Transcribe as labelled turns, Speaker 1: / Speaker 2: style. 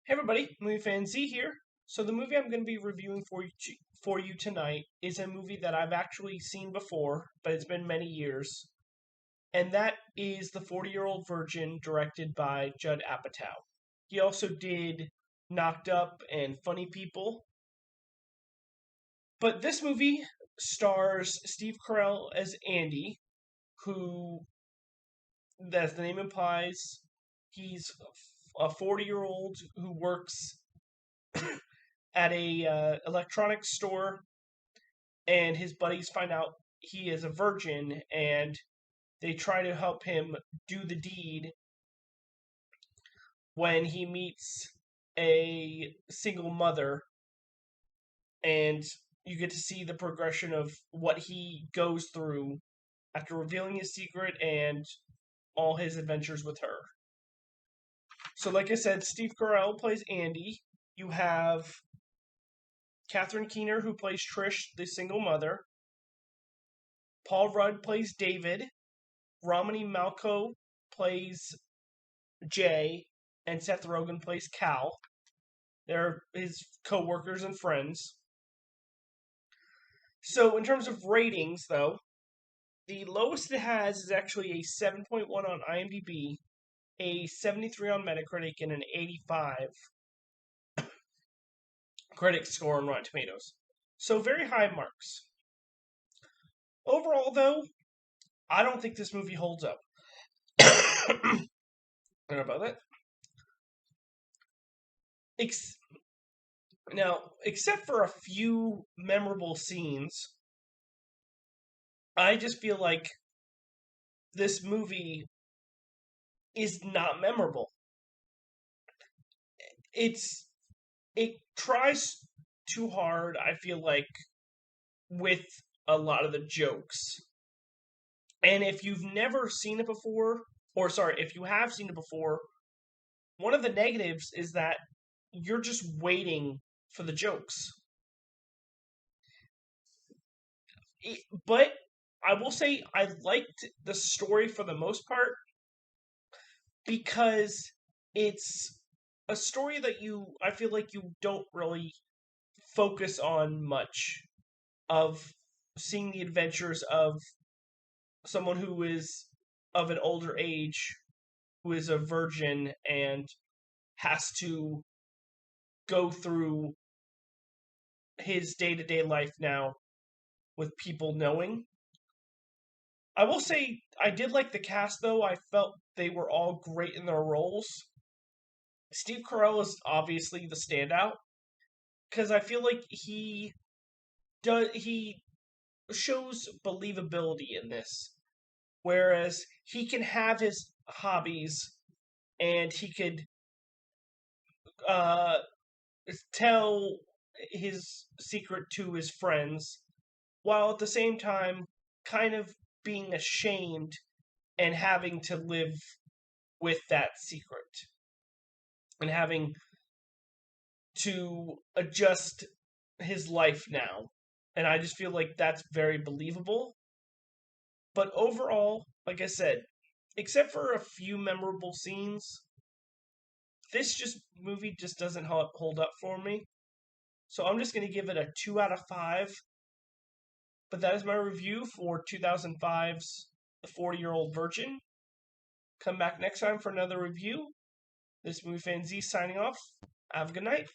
Speaker 1: Hey everybody, movie fan Z here. So the movie I'm going to be reviewing for you tonight is a movie that I've actually seen before, but it's been many years, and that is The 40-Year-Old Virgin, directed by Judd Apatow. He also did Knocked Up and Funny People. But this movie stars Steve Carell as Andy, who, as the name implies, he's a 40-year-old who works at a electronics store, and his buddies find out he is a virgin, and they try to help him do the deed when he meets a single mother, and you get to see the progression of what he goes through after revealing his secret and all his adventures with her. So, like I said, Steve Carell plays Andy. You have Catherine Keener, who plays Trish, the single mother. Paul Rudd plays David. Romany Malco plays Jay. And Seth Rogen plays Cal. They're his co-workers and friends. So, in terms of ratings, though, the lowest it has is actually a 7.1 on IMDb, a 73 on Metacritic, and an 85 critic score on Rotten Tomatoes. So, very high marks. Overall, though, I don't think this movie holds up. I don't know about that. Now, except for a few memorable scenes, I just feel like this movie is not memorable. It tries too hard, I feel like, with a lot of the jokes. And if you've never seen it before, or sorry, if you have seen it before, one of the negatives is that you're just waiting for the jokes. But I will say I liked the story for the most part because it's a story that I feel like you don't really focus on much, of seeing the adventures of someone who is of an older age, who is a virgin and has to go through his day-to-day life now with people knowing. I will say I did like the cast, though. I felt they were all great in their roles. Steve Carell is obviously the standout because I feel like he shows believability in this, whereas he can have his hobbies and he could uh, tell his secret to his friends, while at the same time kind of being ashamed and having to live with that secret and having to adjust his life now. And I just feel like that's very believable. But overall, like I said, except for a few memorable scenes, this movie just doesn't hold up for me. So I'm just going to give it a 2 out of 5. But that is my review for 2005's The 40-Year-Old Virgin. Come back next time for another review. This movie fan Z signing off. Have a good night.